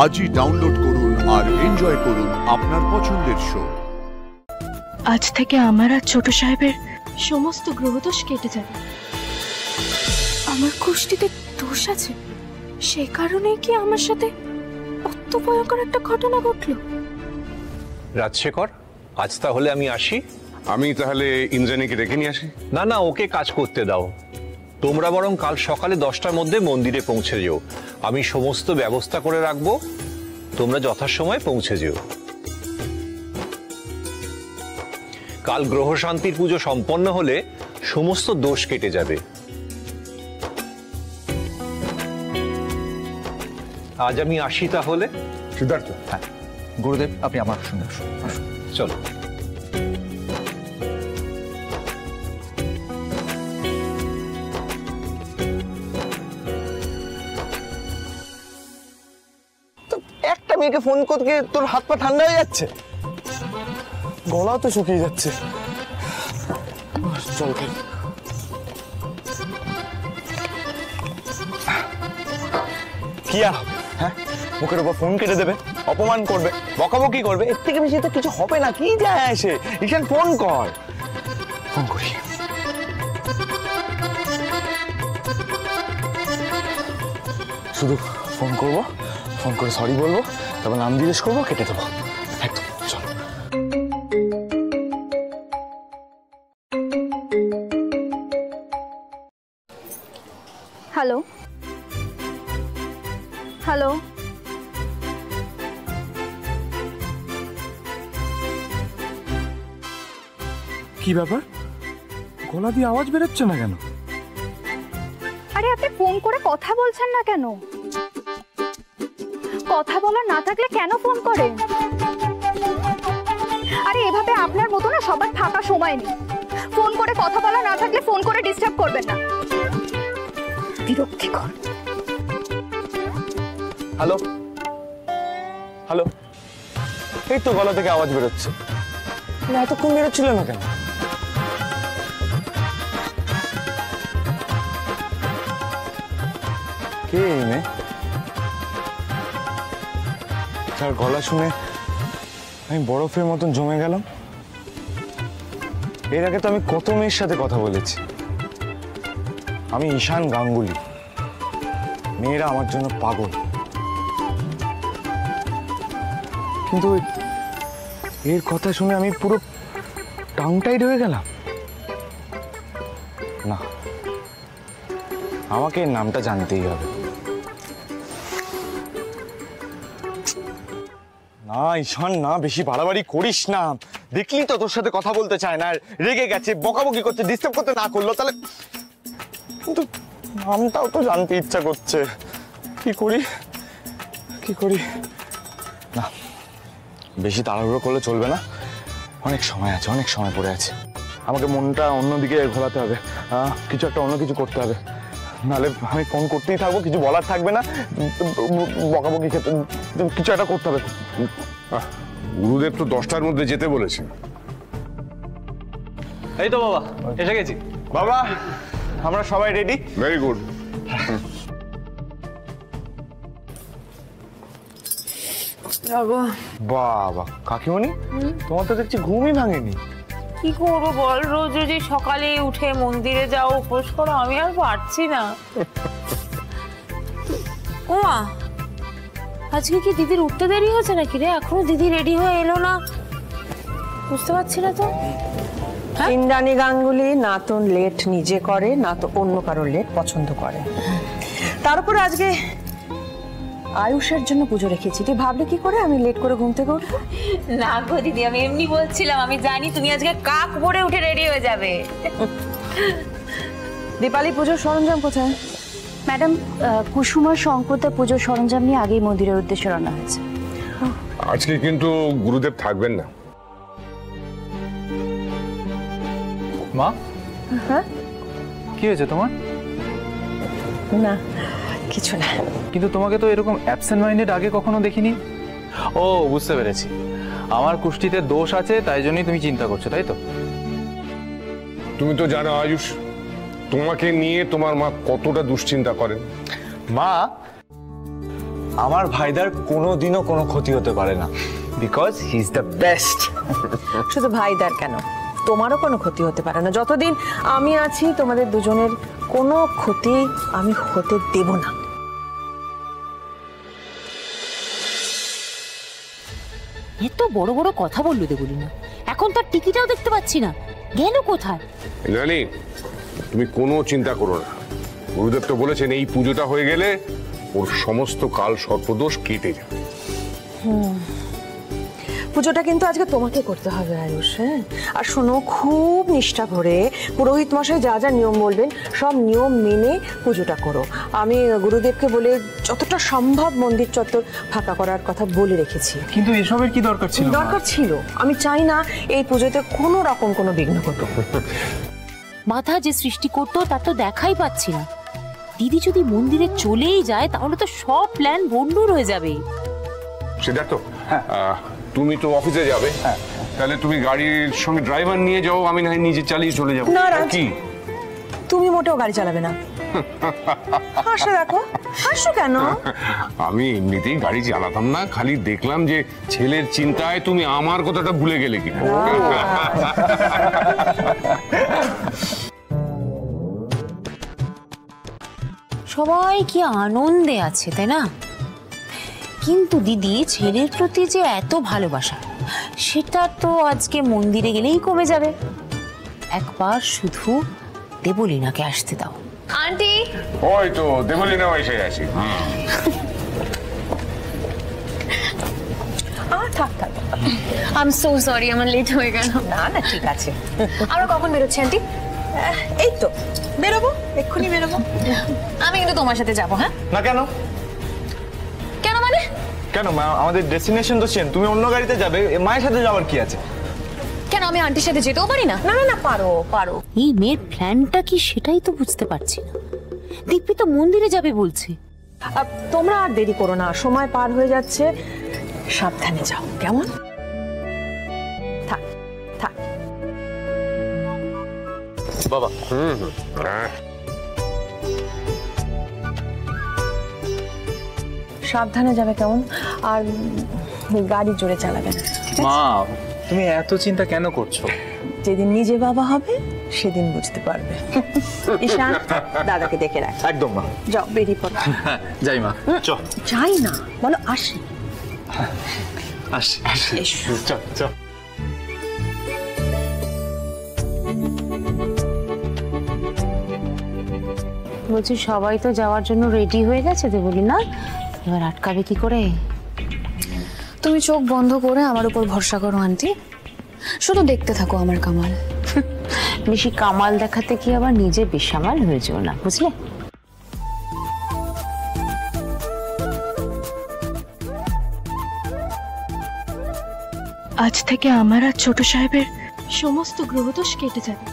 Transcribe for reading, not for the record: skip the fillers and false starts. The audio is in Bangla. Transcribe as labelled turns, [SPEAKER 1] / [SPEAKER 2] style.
[SPEAKER 1] আজই ডাউনলোড করুন আর এনজয় করুন আপনার পছন্দের শো।
[SPEAKER 2] আজ থেকে আমার আর ছোট সাহেবের সমস্ত গ্রহদোষ কেটে যাবে। আমার কুষ্টিতে দোষ আছে, সে কারণেই কি আমার সাথে অত ভয়ঙ্কর একটা ঘটনা ঘটলো?
[SPEAKER 3] রাজশেখর, আজ তাহলে আমি আসি।
[SPEAKER 4] আমি তাহলে ইন্দ্রাণীকে ডেকে নিয়ে আসি।
[SPEAKER 3] না না, ওকে কাজ করতে দাও। তোমরা বরং কাল সকালে 10টার মধ্যে মন্দিরে পৌঁছে যেও। আমি সমস্ত ব্যবস্থা করে রাখবো, তোমরা যথাসময়ে পৌঁছে যেও। কাল গ্রহ শান্তির পুজো সম্পন্ন হলে সমস্ত দোষ কেটে যাবে। আজ আমি আসি তাহলে।
[SPEAKER 4] সিদ্ধার্থ,
[SPEAKER 5] হ্যাঁ গুরুদেব, আপনি আমার সঙ্গে আসুন।
[SPEAKER 3] চলো।
[SPEAKER 5] একটা মেয়েকে ফোন করতে তোর হাত পা ঠান্ডা হয়ে যাচ্ছে, গলাও তো শুকিয়ে যাচ্ছে। চল কি আর হবে? হ্যাঁ, মুখের উপর ফোন কেটে দেবে, অপমান করবে, বকাবকি করবে, এর থেকে বেশি তো কিছু হবে না। কি যায় আসে? ঈশান ফোন কর। ফোন করি। শুধু ফোন করব, ফোন করে সরি বলবো, তারপর নাম জিজ্ঞেস করবো, কেটে দেবো একদম। চল।
[SPEAKER 6] হ্যালো হ্যালো,
[SPEAKER 7] কি ব্যাপার, গলা দিয়ে আওয়াজ বেরোচ্ছে না কেন?
[SPEAKER 6] আরে আপনি ফোন করে কথা বলছেন না কেন? কথা বলার না থাকলে কেন ফোন করেন? আরে এভাবে আপনার মতো না সবার ফাঁকা সময় নেই। ফোন করে কথা বলা না থাকলে ফোন করে ডিস্টার্ব করবেন না, বিরক্তিকর।
[SPEAKER 5] হ্যালো হ্যালো, এই তো গলা থেকে আওয়াজ বেরোচ্ছে। এতক্ষণ বেরোচ্ছিল না কেন? কে এই মেয়ে? তার গলা শুনে আমি বরফের মতন জমে গেলাম। এর আগে তো আমি কত মেয়ের সাথে কথা বলেছি। আমি ঈশান গাঙ্গুলি, মেয়েরা আমার জন্য পাগল। কিন্তু এর কথা শুনে আমি পুরো টাং টাইড হয়ে গেলাম। না, আমাকে এর নামটা জানতেই হবে। না ঈশান, না, বেশি বাড়াবাড়ি করিস না। দেখলি তো তোর সাথে কথা বলতে চায় না, রেগে গেছে, বকাবকি করছে। ডিস্টার্ব করতে না করলো তাহলে, কিন্তু নামটাও তো জানতে ইচ্ছা করছে। কি করি কি করি? না, বেশি তাড়াহুড়ো করলে চলবে না। অনেক সময় আছে, অনেক সময় পড়ে আছে। আমাকে মনটা অন্যদিকে ঘোরাতে হবে, কিছু একটা অন্য কিছু করতে হবে। নাহলে আমি ফোন করতেই থাকবো, কিছু বলার থাকবে না, বকাবকি খেতে, কিছু একটা করতে হবে।
[SPEAKER 4] গুরুদেব তো 10টার মধ্যে যেতে বলেছেন।
[SPEAKER 3] এই তো বাবা, এসে গেছি।
[SPEAKER 5] বাবা, আমরা সবাই রেডি।
[SPEAKER 4] Very good.
[SPEAKER 5] বাবা কাকিমণি, তোমার তো দেখছি ঘুমই ভাঙেনি।
[SPEAKER 8] কি করবো বল, রোজ রোজ সকালে উঠে মন্দিরে যাও, উপোস করো, আমি আর পারছি না। ওমা, আজকে কি দিদির উঠতে দেরি হয়েছে নাকি রে? এখনো দিদি রেডি হয়ে এলো না, বুঝতে পারছি না তো।
[SPEAKER 9] ইন্দ্রাণী গাঙ্গুলি না তো লেট নিজে করে, না তো অন্য কারোর লেট পছন্দ করে। তারপর আজকে আয়ুষের জন্য পুজো রেখেছি। তুই ভাবলি কি করে আমি লেট করে ঘুম থেকে উঠবো?
[SPEAKER 8] না গো দিদি, আমি এমনি বলছিলাম। আমি জানি তুমি আজকে কাক পরে উঠে রেডি হয়ে যাবে।
[SPEAKER 9] দীপালি, পুজোর সরঞ্জাম কোথায়?
[SPEAKER 6] ম্যাডাম, কুসুমার শঙ্করদা পুজোর সরঞ্জাম নিয়ে আগেই মন্দিরের উদ্দেশ্যে রওনা হয়েছে।
[SPEAKER 4] আজকে কিন্তু গুরুদেব থাকবেন না।
[SPEAKER 5] মা,
[SPEAKER 9] হ্যাঁ
[SPEAKER 5] কি হয়েছে তোমার?
[SPEAKER 9] না কিছু না।
[SPEAKER 5] কিন্তু তোমাকে তো এরকম অ্যাবসেন্ট মাইন্ডেড আগে কখনো দেখিনি। ও, বুঝতে পেরেছি, আমার কুষ্টিতে দোষ আছে, তাই জন্যই তুমি চিন্তা করছো, তাই তো?
[SPEAKER 4] তুমি তো জানো আয়ুষ, তোমাকে নিয়ে তোমার মা কতটা দুশ্চিন্তা করেন।
[SPEAKER 5] মা, আমার ভাইদার কোনোদিনও কোনো ক্ষতি হতে পারে না, because he is the best.
[SPEAKER 9] শুধু ভাইদার কেন, তোমারও কোনো ক্ষতি হতে পারে না। যতদিন আমি আছি তোমাদের দুজনের কোনো ক্ষতি আমি হতে দেব না।
[SPEAKER 8] এত বড় বড় কথা বললো দেবলি না, এখন তার টিকিটাও দেখতে পাচ্ছি না, গেল কোথায়?
[SPEAKER 4] ইন্দ্রাণী, তুমি কোনো চিন্তা করো না। গুরুদেব তো বলেছেন এই পুজোটা হয়ে গেলে ওর সমস্ত কাল সর্পদোষ কেটে যাবে।
[SPEAKER 9] পুজোটা কিন্তু আজকে তোমাকে করতে হবে আয়ুষ, হ্যাঁ? আর শোনো, খুব নিষ্ঠা করে পুরোহিত মশাই যা যা নিয়ম বলবেন সব নিয়ম মেনে পুজোটা করো। আমি গুরুদেবকে বলে যতটা সম্ভব মন্দির চত্বর ফাঁকা করার কথা বলে রেখেছি।
[SPEAKER 5] কিন্তু এসবের কি দরকার ছিল?
[SPEAKER 9] দরকার ছিল, আমি চাই না এই পুজোতে কোনো রকম কোনো বিঘ্ন ঘটুক।
[SPEAKER 8] মাথা যে সৃষ্টি করতো তার তো দেখাই পাচ্ছি না। দিদি যদি মন্দিরে চলেই যায় তাহলে তো সব প্ল্যান বন্ডুর হয়ে যাবে।
[SPEAKER 4] সিদ্ধার্থ, তুমি তো অফিসে যাবে, তাহলে তুমি গাড়ির সঙ্গে ড্রাইভার নিয়ে যাও, আমি না হয় নিজে চালিয়ে চলে যাবো।
[SPEAKER 9] না, রাজ,
[SPEAKER 4] কি
[SPEAKER 9] তুমি মোটেও গাড়ি চালাবে না। হাসো, দেখো হাসো কেন?
[SPEAKER 4] আমি এমনিতেই গাড়ি চালাতাম না, খালি দেখলাম যে ছেলের চিন্তায় তুমি আমার কথাটা ভুলে গেলে কিনা।
[SPEAKER 8] সবাই কি আনন্দে আছে, তাই না? কিন্তু দিদি ছেলের প্রতি যে এত ভালোবাসা, সেটা তো আজকে মন্দিরে গেলেই কমে যাবে। একবার শুধু দেবলীনাকে আসতে দাও।
[SPEAKER 6] আন্টি,
[SPEAKER 4] ওই তো দেবলীনাও এসে গেছে।
[SPEAKER 9] থাক থাক,
[SPEAKER 6] আই এম সো সরি, আমার লেট হয়ে গেল।
[SPEAKER 9] না না ঠিক আছে।
[SPEAKER 6] আমরা কখন বেরোচ্ছি আন্টি?
[SPEAKER 9] এই তো বেরোবো, এক্ষুনি বেরোবো।
[SPEAKER 6] আমি কিন্তু তোমার সাথে যাবো। হ্যাঁ?
[SPEAKER 5] না কেন?
[SPEAKER 6] কেন মানে?
[SPEAKER 5] কেন মা, আমাদের ডেস্টিনেশন তো চেন, তুমি অন্য গাড়িতে যাবে, মায়ের সাথে যাওয়ার কি আছে?
[SPEAKER 6] কেন আমি আন্টির সাথে যেতেও পারি না?
[SPEAKER 9] না না না, পারো পারো।
[SPEAKER 8] এই মেয়ের প্ল্যানটা কি সেটাই তো বুঝতে পারছি না। দিব্যি তো মন্দিরে যাবে বলছে।
[SPEAKER 9] তোমরা আর দেরি করো না, সময় পার হয়ে যাচ্ছে, সাবধানে যাও, কেমন? থাক থাক
[SPEAKER 5] বাবা।
[SPEAKER 9] সাবধানে যাবে, কেমন? আর গাড়ি জোরে চালাবে না।
[SPEAKER 5] মা, তুমি এত চিন্তা কেন করছো?
[SPEAKER 9] যেদিন নিজে বাবা হবে সেদিন বুঝতে পারবে। ঈশান, দাদাকে দেখে রাখ।
[SPEAKER 5] একদম মা।
[SPEAKER 9] যাও, বেরিয়ে পড়ো।
[SPEAKER 5] যাই মা, চল।
[SPEAKER 9] যাই না, বলো আসি।
[SPEAKER 5] আসি আসি,
[SPEAKER 9] এসো।
[SPEAKER 5] চল চল।
[SPEAKER 8] বলছি সবাই তো যাওয়ার জন্য রেডি হয়ে গেছে দেবলি না, এবার আটকাবে কি করে?
[SPEAKER 6] তুমি চোখ বন্ধ করে আমার উপর ভরসা করো আন্টি, শুধু দেখতে থাকো আমার কামাল।
[SPEAKER 8] বেশি কামাল দেখাতে কি আবার নিজে বেসামাল হয়ে যেও না, বুঝলে?
[SPEAKER 2] আজ থেকে আমার আর ছোট সাহেবের সমস্ত গ্রহদোষ কেটে যাবে।